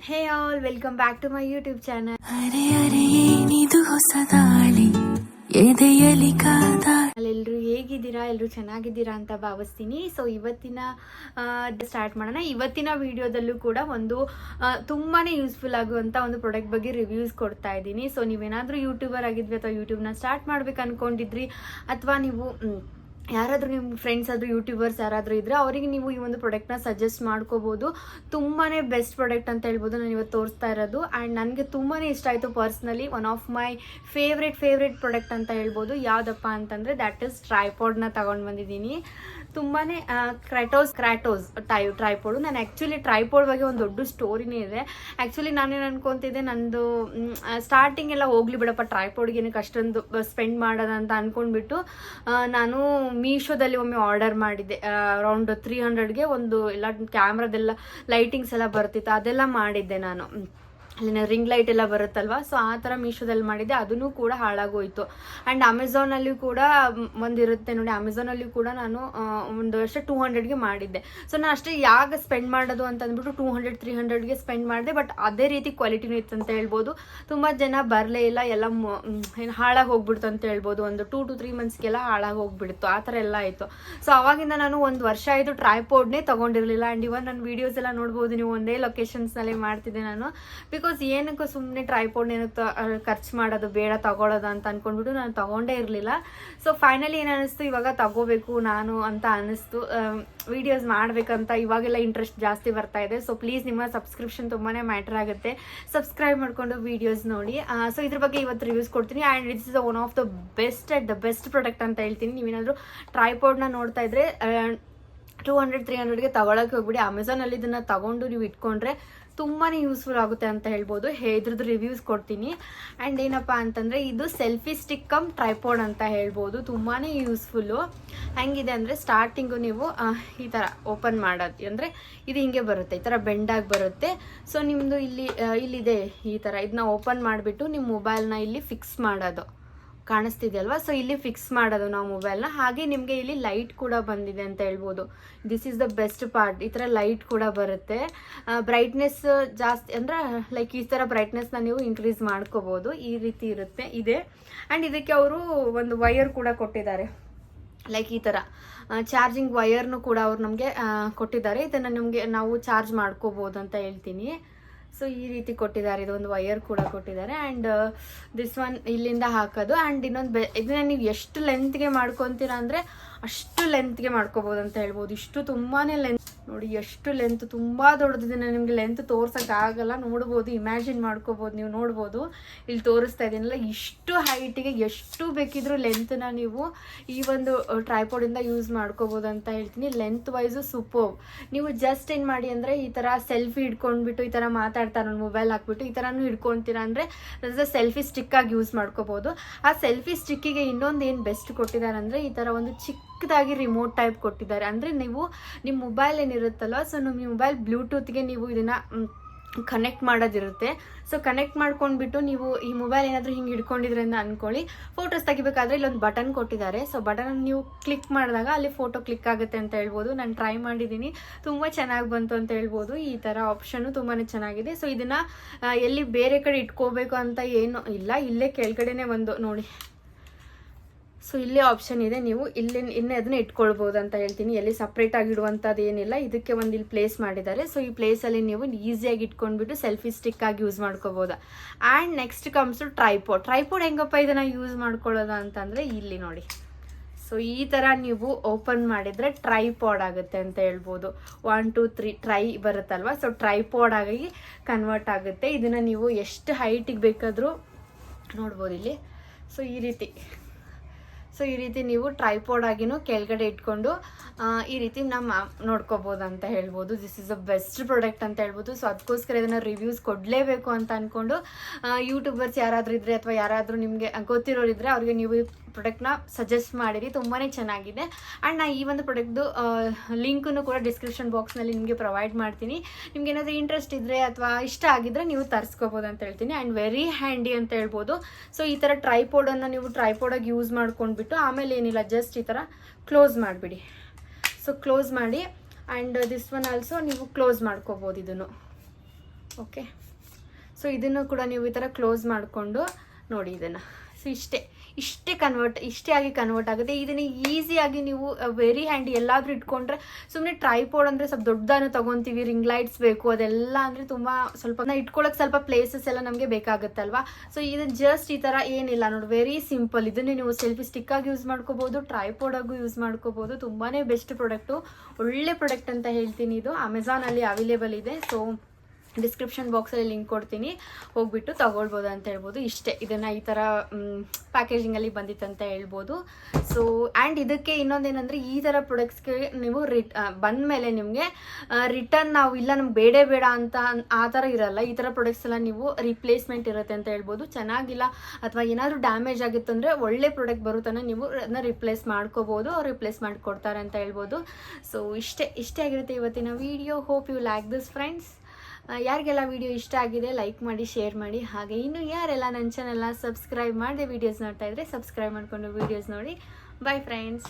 Hey all, welcome back to my YouTube channel. ಅರೆ ಅರೆ ಏನಿದು ಹೊಸ ದಾಳಿ ಎದೆಯಲಿ ಎಲ್ರು ಹೇಗಿದ್ದೀರಾ? ಎಲ್ಲರೂ ಚೆನ್ನಾಗಿದ್ದೀರಾ ಅಂತ ಭಾವಿಸ್ತೀನಿ. ಸೊ ಇವತ್ತಿನ ಸ್ಟಾರ್ಟ್ ಮಾಡೋಣ. ಇವತ್ತಿನ ವಿಡಿಯೋದಲ್ಲೂ ಕೂಡ ಒಂದು ತುಂಬಾ ಯೂಸ್ಫುಲ್ ಆಗುವಂಥ ಒಂದು ಪ್ರಾಡಕ್ಟ್ ಬಗ್ಗೆ ರಿವ್ಯೂಸ್ ಕೊಡ್ತಾ ಇದ್ದೀನಿ. ಸೊ ನೀವೇನಾದರೂ ಯೂಟ್ಯೂಬರ್ ಆಗಿದ್ವಿ ಅಥವಾ ಯೂಟ್ಯೂಬ್ನ ಸ್ಟಾರ್ಟ್ ಮಾಡ್ಬೇಕು ಅನ್ಕೊಂಡಿದ್ರಿ, ಅಥವಾ ನೀವು ಯಾರಾದರೂ ನಿಮ್ಮ ಫ್ರೆಂಡ್ಸ್ ಆದರೂ ಯೂಟ್ಯೂಬರ್ಸ್ ಯಾರಾದರೂ ಇದ್ದರೆ ಅವರಿಗೆ ನೀವು ಈ ಒಂದು ಪ್ರಾಡಕ್ಟ್ನ ಸಜೆಸ್ಟ್ ಮಾಡ್ಕೋಬೋದು. ತುಂಬಾ ಬೆಸ್ಟ್ ಪ್ರಾಡಕ್ಟ್ ಅಂತ ಹೇಳ್ಬೋದು ನಾನು ಇವತ್ತು ತೋರಿಸ್ತಾ ಇರೋದು. ಆ್ಯಂಡ್ ನನಗೆ ತುಂಬಾ ಇಷ್ಟ ಆಯಿತು personally. One of my favourite product ಅಂತ ಹೇಳ್ಬೋದು. ಯಾವುದಪ್ಪ ಅಂತಂದರೆ ದ್ಯಾಟ್ ಇಸ್ ಟ್ರೈಪಾಡ್ನ ತಗೊಂಡು ಬಂದಿದ್ದೀನಿ. ತುಂಬಾ ಕ್ರಾಟೋಸ್ ಟ್ರೈಪಾಡು. ನಾನು ಆ್ಯಕ್ಚುಲಿ ಟ್ರೈಪಾಡ್ ಬಗ್ಗೆ ಒಂದು ದೊಡ್ಡ ಸ್ಟೋರಿನೇ ಇದೆ. ಆ್ಯಕ್ಚುಲಿ ನಾನೇನು ಅನ್ಕೊತಿದ್ದೆ, ನಂದು ಸ್ಟಾರ್ಟಿಂಗ್ ಎಲ್ಲ ಹೋಗ್ಲಿ ಬಿಡಪ್ಪ, ಟ್ರೈಪಾಡ್ಗೆ ಏನಕ್ಕೆ ಅಷ್ಟೊಂದು ಸ್ಪೆಂಡ್ ಮಾಡೋದಂತ ಅಂದ್ಕೊಂಡ್ಬಿಟ್ಟು ನಾನು ಮೀಶೋದಲ್ಲಿ ಒಮ್ಮೆ ಆರ್ಡರ್ ಮಾಡಿದ್ದೆ. ಅರೌಂಡ್ 300ಗೆ ಒಂದು ಎಲ್ಲ ಕ್ಯಾಮ್ರಾದೆಲ್ಲ ಲೈಟಿಂಗ್ಸ್ ಎಲ್ಲ ಬರ್ತಿತ್ತು, ಅದೆಲ್ಲ ಮಾಡಿದ್ದೆ ನಾನು. ಅಲ್ಲಿನ ರಿಂಗ್ ಲೈಟ್ ಎಲ್ಲ ಬರುತ್ತಲ್ವ, ಸೊ ಆ ಥರ ಮೀಶೋದಲ್ಲಿ ಮಾಡಿದ್ದೆ. ಅದನ್ನು ಕೂಡ ಹಾಳಾಗೋಯ್ತು. ಆ್ಯಂಡ್ ಅಮೆಝಾನಲ್ಲಿ ಕೂಡ ಒಂದಿರುತ್ತೆ ನೋಡಿ, ಅಮೆಝಾನಲ್ಲಿ ಕೂಡ ನಾನು ಒಂದು ವರ್ಷ 200ಗೆ ಮಾಡಿದ್ದೆ. ಸೊ ನಾನು ಅಷ್ಟೇ ಯಾಕೆ ಸ್ಪೆಂಡ್ ಮಾಡೋದು ಅಂತ ಅಂದ್ಬಿಟ್ಟು 200-300ಗೆ ಸ್ಪೆಂಡ್ ಮಾಡಿದೆ. ಬಟ್ ಅದೇ ರೀತಿ ಕ್ವಾಲಿಟಿನೂ ಇತ್ತು ಅಂತ ಹೇಳ್ಬೋದು. ತುಂಬ ಜನ ಬರಲೇ ಇಲ್ಲ, ಎಲ್ಲ ಏನು ಹಾಳಾಗಿ ಹೋಗ್ಬಿಡ್ತು ಅಂತ ಹೇಳ್ಬೋದು. ಒಂದು 2 to 3 ಮಂತ್ಸ್ಗೆಲ್ಲ ಹಾಳಾಗಿ ಹೋಗ್ಬಿಡ್ತು, ಆ ಥರ ಎಲ್ಲ ಆಯಿತು. ಸೊ ಅವಾಗಿಂದ ನಾನು ಒಂದು ವರ್ಷ ಆಯಿತು ಟ್ರೈಪಾಡ್ನೇ ತೊಗೊಂಡಿರಲಿಲ್ಲ. ಆ್ಯಂಡ್ ಇವನ್ ನನ್ನ ವೀಡಿಯೋಸ್ ಎಲ್ಲ ನೋಡ್ಬೋದು ನೀವು, ಒಂದೇ ಲೊಕೇಶನ್ಸ್ನಲ್ಲೇ ಮಾಡ್ತಿದ್ದೆ ನಾನು. ಬಿಕಾಸ್ ಏನಕ್ಕೂ ಸುಮ್ಮನೆ ಟ್ರೈಪಾಡ್ ಏನಕ್ಕೆ ಖರ್ಚು ಮಾಡೋದು, ಬೇಡ ತಗೊಳ್ಳೋದು ಅಂತ ಅಂದ್ಕೊಂಡ್ಬಿಟ್ಟು ನಾನು ತಗೊಂಡೇ ಇರಲಿಲ್ಲ. ಸೊ ಫೈನಲಿ ಏನು ಅನ್ನಿಸ್ತು, ಇವಾಗ ತಗೋಬೇಕು ನಾನು ಅಂತ ಅನ್ನಿಸ್ತು. ವಿಡಿಯೋಸ್ ಮಾಡಬೇಕಂತ ಇವಾಗೆಲ್ಲ ಇಂಟ್ರೆಸ್ಟ್ ಜಾಸ್ತಿ ಬರ್ತಾ ಇದೆ. ಸೊ ಪ್ಲೀಸ್ ನಿಮ್ಮ ಸಬ್ಸ್ಕ್ರಿಪ್ಷನ್ ತುಂಬಾ ಮ್ಯಾಟರ್ ಆಗುತ್ತೆ. ಸಬ್ಸ್ಕ್ರೈಬ್ ಮಾಡಿಕೊಂಡು ವೀಡಿಯೋಸ್ ನೋಡಿ. ಸೊ ಇದ್ರ ಬಗ್ಗೆ ಇವತ್ತು ರಿವ್ಯೂಸ್ ಕೊಡ್ತೀನಿ. And it's is one of the best product ಅಂತ ಹೇಳ್ತೀನಿ. ನೀವೇನಾದರೂ ಟ್ರೈಪಾಡ್ನ ನೋಡ್ತಾ ಇದ್ರೆ 200-300ಗೆ ತಗೊಳಕ್ಕೆ ಹೋಗ್ಬಿಡಿ. ಅಮೆಝಾನಲ್ಲಿ ಇದನ್ನು ತಗೊಂಡು ನೀವು ಇಟ್ಕೊಂಡ್ರೆ ತುಂಬಾ ಯೂಸ್ಫುಲ್ ಆಗುತ್ತೆ ಅಂತ ಹೇಳ್ಬೋದು. ಇದ್ರದ್ದು ರಿವ್ಯೂಸ್ ಕೊಡ್ತೀನಿ. ಆ್ಯಂಡ್ ಏನಪ್ಪ ಅಂತಂದರೆ ಇದು ಸೆಲ್ಫಿ ಸ್ಟಿಕ್ ಕಮ್ ಟ್ರೈಪಾಡ್ ಅಂತ ಹೇಳ್ಬೋದು. ತುಂಬಾ ಯೂಸ್ಫುಲ್ಲು. ಹೆಂಗಿದೆ ಅಂದರೆ ಸ್ಟಾರ್ಟಿಂಗು ನೀವು ಈ ಥರ ಓಪನ್ ಮಾಡೋದು ಅಂದರೆ ಇದು ಹಿಂಗೆ ಬರುತ್ತೆ, ಈ ಥರ ಬೆಂಡಾಗಿ ಬರುತ್ತೆ. ಸೊ ನಿಮ್ಮದು ಇಲ್ಲಿದೆ ಈ ಥರ, ಇದನ್ನ ಓಪನ್ ಮಾಡಿಬಿಟ್ಟು ನಿಮ್ಮ ಮೊಬೈಲ್ನ ಇಲ್ಲಿ ಫಿಕ್ಸ್ ಮಾಡೋದು ಕಾಣಿಸ್ತಿದೆಯಲ್ವಾ. ಸೊ ಇಲ್ಲಿ ಫಿಕ್ಸ್ ಮಾಡೋದು ನಾವು ಮೊಬೈಲ್ನ. ಹಾಗೆ ನಿಮಗೆ ಇಲ್ಲಿ ಲೈಟ್ ಕೂಡ ಬಂದಿದೆ ಅಂತ ಹೇಳ್ಬೋದು. This is the best part. ಈ ಥರ ಲೈಟ್ ಕೂಡ ಬರುತ್ತೆ. ಬ್ರೈಟ್ನೆಸ್ ಜಾಸ್ತಿ ಅಂದರೆ ಲೈಕ್ ಈ ಥರ ಬ್ರೈಟ್ನೆಸ್ನ ನೀವು ಇನ್ಕ್ರೀಸ್ ಮಾಡ್ಕೋಬೋದು. ಈ ರೀತಿ ಇದೆ. ಆ್ಯಂಡ್ ಇದಕ್ಕೆ ಅವರು ಒಂದು ವೈರ್ ಕೂಡ ಕೊಟ್ಟಿದ್ದಾರೆ. ಲೈಕ್ ಈ ಥರ ಚಾರ್ಜಿಂಗ್ ವೈರ್ನು ಕೂಡ ಅವ್ರು ನಮಗೆ ಕೊಟ್ಟಿದ್ದಾರೆ. ಇದನ್ನು ನಾವು ಚಾರ್ಜ್ ಮಾಡ್ಕೋಬೋದು ಅಂತ ಹೇಳ್ತೀನಿ. ಸೊ ಈ ರೀತಿ ಕೊಟ್ಟಿದ್ದಾರೆ, ಇದೊಂದು ವೈರ್ ಕೂಡ ಕೊಟ್ಟಿದ್ದಾರೆ. ಆ್ಯಂಡ್ ದಿಸ್ ಒನ್ ಇಲ್ಲಿಂದ ಹಾಕೋದು. ಆ್ಯಂಡ್ ಇದನ್ನ ನೀವು ಎಷ್ಟು ಲೆಂತ್ಗೆ ಮಾಡ್ಕೊತೀರಾ ಅಂದರೆ ಅಷ್ಟು ಲೆಂತ್ಗೆ ಮಾಡ್ಕೋಬೋದು ಅಂತ ಹೇಳ್ಬೋದು. ಇಷ್ಟು ತುಂಬಾ ಲೆಂತ್ ನೋಡಿ, ಎಷ್ಟು ಲೆಂತ್ ತುಂಬ ದೊಡ್ಡದಿದೆ. ನಿಮಗೆ ಲೆಂತ್ ತೋರ್ಸೋಕ್ಕಾಗಲ್ಲ, ನೋಡ್ಬೋದು, ಇಮ್ಯಾಜಿನ್ ಮಾಡ್ಕೋಬೋದು. ನೀವು ನೋಡ್ಬೋದು, ಇಲ್ಲಿ ತೋರಿಸ್ತಾ ಇದ್ದೀನಲ್ಲ, ಇಷ್ಟು ಹೈಟಿಗೆ ಎಷ್ಟು ಬೇಕಿದ್ರೂ ಲೆಂತ್ನ ನೀವು ಈ ಒಂದು ಟ್ರೈಪಾಡಿಂದ ಯೂಸ್ ಮಾಡ್ಕೋಬೋದು ಅಂತ ಹೇಳ್ತೀನಿ. Length wise super. ನೀವು ಜಸ್ಟ್ ಏನು ಮಾಡಿ ಅಂದರೆ ಈ ಥರ ಸೆಲ್ಫಿ ಹಿಡ್ಕೊಂಡ್ಬಿಟ್ಟು ಈ ಥರ ಮಾತಾಡ್ತಾ ನೋಡಿ ಮೊಬೈಲ್ ಹಾಕ್ಬಿಟ್ಟು ಈ ಥರನೂ ಹಿಡ್ಕೊತೀರಾ ಅಂದರೆ ಸೆಲ್ಫಿ ಸ್ಟಿಕ್ಕಾಗಿ ಯೂಸ್ ಮಾಡ್ಕೋಬೋದು. ಆ ಸೆಲ್ಫಿ ಸ್ಟಿಕ್ಕಿಗೆ ಇನ್ನೊಂದು ಏನು ಬೆಸ್ಟ್ ಕೊಟ್ಟಿದ್ದಾರೆ ಅಂದರೆ ಈ ಥರ ಒಂದು ಚಿಕ್ಕದಾಗಿ ರಿಮೋಟ್ ಟೈಪ್ ಕೊಟ್ಟಿದ್ದಾರೆ. ಅಂದರೆ ನೀವು ನಿಮ್ಮ ಮೊಬೈಲ್ ಏನಿರುತ್ತಲ್ವ, ಸೊ ನಿಮ್ಮ ಮೊಬೈಲ್ ಬ್ಲೂಟೂತ್ಗೆ ನೀವು ಇದನ್ನು ಕನೆಕ್ಟ್ ಮಾಡೋದಿರುತ್ತೆ. ಸೊ ಕನೆಕ್ಟ್ ಮಾಡ್ಕೊಂಡ್ಬಿಟ್ಟು ನೀವು ಈ ಮೊಬೈಲ್ ಏನಾದರೂ ಹಿಂಗೆ ಹಿಡ್ಕೊಂಡಿದ್ರೆ ಅಂತ ಅಂದ್ಕೊಳ್ಳಿ, ಫೋಟೋಸ್ ತೆಗಿಬೇಕಾದ್ರೆ ಇಲ್ಲೊಂದು ಬಟನ್ ಕೊಟ್ಟಿದ್ದಾರೆ. ಸೊ ಬಟನ್ ನೀವು ಕ್ಲಿಕ್ ಮಾಡಿದಾಗ ಅಲ್ಲಿ ಫೋಟೋ ಕ್ಲಿಕ್ ಆಗುತ್ತೆ ಅಂತ ಹೇಳ್ಬೋದು. ನಾನು ಟ್ರೈ ಮಾಡಿದ್ದೀನಿ, ತುಂಬ ಚೆನ್ನಾಗಿ ಬಂತು ಅಂತ ಹೇಳ್ಬೋದು. ಈ ಥರ ಆಪ್ಷನ್ನು ತುಂಬಾ ಚೆನ್ನಾಗಿದೆ. ಸೊ ಇದನ್ನು ಎಲ್ಲಿ ಬೇರೆ ಕಡೆ ಇಟ್ಕೋಬೇಕು ಅಂತ ಏನೂ ಇಲ್ಲ, ಇಲ್ಲೇ ಕೆಳಗಡೆನೇ ಒಂದು ನೋಡಿ, ಸೊ ಇಲ್ಲೇ ಆಪ್ಷನ್ ಇದೆ. ನೀವು ಇನ್ನೇ ಅದನ್ನ ಇಟ್ಕೊಳ್ಬೋದು ಅಂತ ಹೇಳ್ತೀನಿ. ಎಲ್ಲಿ ಸಪ್ರೇಟಾಗಿ ಇಡುವಂಥದ್ದು ಏನಿಲ್ಲ, ಇದಕ್ಕೆ ಒಂದು ಇಲ್ಲಿ ಪ್ಲೇಸ್ ಮಾಡಿದ್ದಾರೆ. ಸೊ ಈ ಪ್ಲೇಸಲ್ಲಿ ನೀವು ಈಸಿಯಾಗಿ ಇಟ್ಕೊಂಡ್ಬಿಟ್ಟು ಸೆಲ್ಫಿ ಸ್ಟಿಕ್ಕಾಗಿ ಯೂಸ್ ಮಾಡ್ಕೋಬೋದು. And next comes to tripod ಹೆಂಗಪ್ಪ ಇದನ್ನು ಯೂಸ್ ಮಾಡ್ಕೊಳ್ಳೋದು ಅಂತಂದರೆ ಇಲ್ಲಿ ನೋಡಿ. ಸೊ ಈ ಥರ ನೀವು ಓಪನ್ ಮಾಡಿದರೆ ಟ್ರೈಪಾಡ್ ಆಗುತ್ತೆ ಅಂತ ಹೇಳ್ಬೋದು. 1 2 3 ಟ್ರೈ ಬರುತ್ತಲ್ವ, ಸೊ ಟ್ರೈಪಾಡ್ ಆಗಿ ಕನ್ವರ್ಟ್ ಆಗುತ್ತೆ. ಇದನ್ನು ನೀವು ಎಷ್ಟು ಹೈಟಿಗೆ ಬೇಕಾದರೂ ನೋಡ್ಬೋದು ಇಲ್ಲಿ. ಸೊ ಈ ರೀತಿ ನೀವು ಟ್ರೈಪಾಡ್ ಆಗಿನೂ ಕೆಳಗಡೆ ಇಟ್ಕೊಂಡು ಈ ರೀತಿ ನಮ್ಮ ನೋಡ್ಕೋಬೋದು ಅಂತ ಹೇಳ್ಬೋದು. This is the best product ಅಂತ ಹೇಳ್ಬೋದು. ಸೊ ಅದಕ್ಕೋಸ್ಕರ ಇದನ್ನು ರಿವ್ಯೂಸ್ ಕೊಡಲೇಬೇಕು ಅಂತ ಅಂದ್ಕೊಂಡು ಯೂಟ್ಯೂಬರ್ಸ್ ಯಾರಾದರೂ ಇದ್ದರೆ ಅಥವಾ ಯಾರಾದರೂ ನಿಮಗೆ ಗೊತ್ತಿರೋರಿದ್ದರೆ ಅವ್ರಿಗೆ ನೀವು ಪ್ರಾಡಕ್ಟ್ನ ಸಜೆಸ್ಟ್ ಮಾಡಿರಿ. ತುಂಬಾ ಚೆನ್ನಾಗಿದೆ. ಆ್ಯಂಡ್ ನಾನು ಈ ಒಂದು ಪ್ರಾಡಕ್ಟ್ದು ಲಿಂಕನ್ನು ಕೂಡ ಡಿಸ್ಕ್ರಿಪ್ಷನ್ ಬಾಕ್ಸ್ನಲ್ಲಿ ನಿಮಗೆ ಪ್ರೊವೈಡ್ ಮಾಡ್ತೀನಿ. ನಿಮ್ಗೆ ಏನಾದರೂ ಇಂಟ್ರೆಸ್ಟ್ ಇದ್ದರೆ ಅಥವಾ ಇಷ್ಟ ಆಗಿದ್ದರೆ ನೀವು ತರಿಸ್ಕೋಬೋದು ಅಂತ ಹೇಳ್ತೀನಿ. ಆ್ಯಂಡ್ ವೆರಿ ಹ್ಯಾಂಡಿ ಅಂತ ಹೇಳ್ಬೋದು. ಸೊ ಈ ಥರ ಟ್ರೈಪಾಡನ್ನು ನೀವು ಟ್ರೈಪಾಡಾಗಿ ಯೂಸ್ ಮಾಡ್ಕೊಂಡ್ಬಿಟ್ಟು ಆಮೇಲೆ ಏನಿಲ್ಲ, ಜಸ್ಟ್ ಈ ಥರ ಕ್ಲೋಸ್ ಮಾಡಿಬಿಡಿ. ಸೊ ಕ್ಲೋಸ್ ಮಾಡಿ. ಆ್ಯಂಡ್ ದಿಸ್ ಒನ್ ಆಲ್ಸೋ ನೀವು ಕ್ಲೋಸ್ ಮಾಡ್ಕೋಬೋದು ಇದನ್ನು. ಓಕೆ. ಸೊ ಇದನ್ನು ಕೂಡ ನೀವು ಈ ಥರ ಕ್ಲೋಸ್ ಮಾಡಿಕೊಂಡು ನೋಡಿ ಇದನ್ನು. ಸೊ ಇಷ್ಟೇ ಆಗಿ ಕನ್ವರ್ಟ್ ಆಗುತ್ತೆ. ಇದನ್ನು ಈಸಿಯಾಗಿ ನೀವು ವೆರಿ ಹ್ಯಾಂಡಿ ಎಲ್ಲಾದರೂ ಇಟ್ಕೊಂಡ್ರೆ, ಸುಮ್ಮನೆ ಟ್ರೈಪೋಡ್ ಅಂದರೆ ಸ್ವಲ್ಪ ದೊಡ್ಡದಾನು ತೊಗೊತೀವಿ, ರಿಂಗ್ ಲೈಟ್ಸ್ ಬೇಕು, ಅದೆಲ್ಲ ಅಂದರೆ ತುಂಬ ಸ್ವಲ್ಪ ಇಟ್ಕೊಳ್ಳೋಕೆ ಸ್ವಲ್ಪ ಪ್ಲೇಸಸ್ ಎಲ್ಲ ನಮಗೆ ಬೇಕಾಗುತ್ತಲ್ವಾ. ಸೊ ಇದು ಜಸ್ಟ್ ಈ ಥರ ಏನಿಲ್ಲ ನೋಡಿ, ವೆರಿ ಸಿಂಪಲ್. ಇದನ್ನೇ ನೀವು ಸೆಲ್ಫಿ ಸ್ಟಿಕ್ಕಾಗಿ ಯೂಸ್ ಮಾಡ್ಕೋಬೋದು, ಟ್ರೈಪೋಡಾಗೂ ಯೂಸ್ ಮಾಡ್ಕೋಬೋದು. ತುಂಬಾ ಬೆಸ್ಟ್ ಪ್ರಾಡಕ್ಟು, ಒಳ್ಳೆ ಪ್ರಾಡಕ್ಟ್ ಅಂತ ಹೇಳ್ತೀನಿ. ಇದು ಅಮೆಝಾನಲ್ಲಿ ಅವೈಲೇಬಲ್ ಇದೆ. ಸೊ ಡಿಸ್ಕ್ರಿಪ್ಷನ್ ಬಾಕ್ಸಲ್ಲಿ ಲಿಂಕ್ ಕೊಡ್ತೀನಿ, ಹೋಗ್ಬಿಟ್ಟು ತಗೊಳ್ಬೋದು ಅಂತ ಹೇಳ್ಬೋದು. ಇಷ್ಟೇ, ಇದನ್ನು ಈ ಥರ ಪ್ಯಾಕೇಜಿಂಗಲ್ಲಿ ಬಂದಿತ್ತು ಅಂತ ಹೇಳ್ಬೋದು. ಸೊ ಆ್ಯಂಡ್ ಇದಕ್ಕೆ ಇನ್ನೊಂದೇನೆಂದರೆ, ಈ ಥರ ಪ್ರಾಡಕ್ಟ್ಸ್ಗೆ ನೀವು ಬಂದಮೇಲೆ ನಿಮಗೆ ರಿಟರ್ನ್ ನಾವು ಇಲ್ಲ ನಮ್ಗೆ ಬೇಡ ಅಂತ ಆ ಥರ ಇರಲ್ಲ. ಈ ಥರ ಪ್ರಾಡಕ್ಟ್ಸ್ ಎಲ್ಲ ನೀವು ರಿಪ್ಲೇಸ್ಮೆಂಟ್ ಇರುತ್ತೆ ಅಂತ ಹೇಳ್ಬೋದು. ಚೆನ್ನಾಗಿಲ್ಲ ಅಥವಾ ಏನಾದರೂ ಡ್ಯಾಮೇಜ್ ಆಗಿತ್ತು ಅಂದರೆ ಒಳ್ಳೆ ಪ್ರಾಡಕ್ಟ್ ಬರುತ್ತಾನೆ, ನೀವು ಅದನ್ನ ರಿಪ್ಲೇಸ್ ಮಾಡ್ಕೋಬೋದು, ಅವ್ರು ರಿಪ್ಲೇಸ್ ಮಾಡಿಕೊಡ್ತಾರೆ ಅಂತ ಹೇಳ್ಬೋದು. ಸೊ ಇಷ್ಟೇ ಆಗಿರುತ್ತೆ ಇವತ್ತಿನ video. Hope you like this friends. ಯಾರಿಗೆಲ್ಲ ವಿಡಿಯೋ ಇಷ್ಟ ಆಗಿದೆ ಲೈಕ್ ಮಾಡಿ, ಶೇರ್ ಮಾಡಿ. ಹಾಗೆ ಇನ್ನು ಯಾರೆಲ್ಲ ನನ್ನ ಚಾನೆಲ್ನ ಸಬ್ಸ್ಕ್ರೈಬ್ ಮಾಡದೆ ವೀಡಿಯೋಸ್ ನೋಡ್ತಾ ಇದ್ರೆ ಸಬ್ಸ್ಕ್ರೈಬ್ ಮಾಡಿಕೊಂಡು ವೀಡಿಯೋಸ್ ನೋಡಿ. By friends.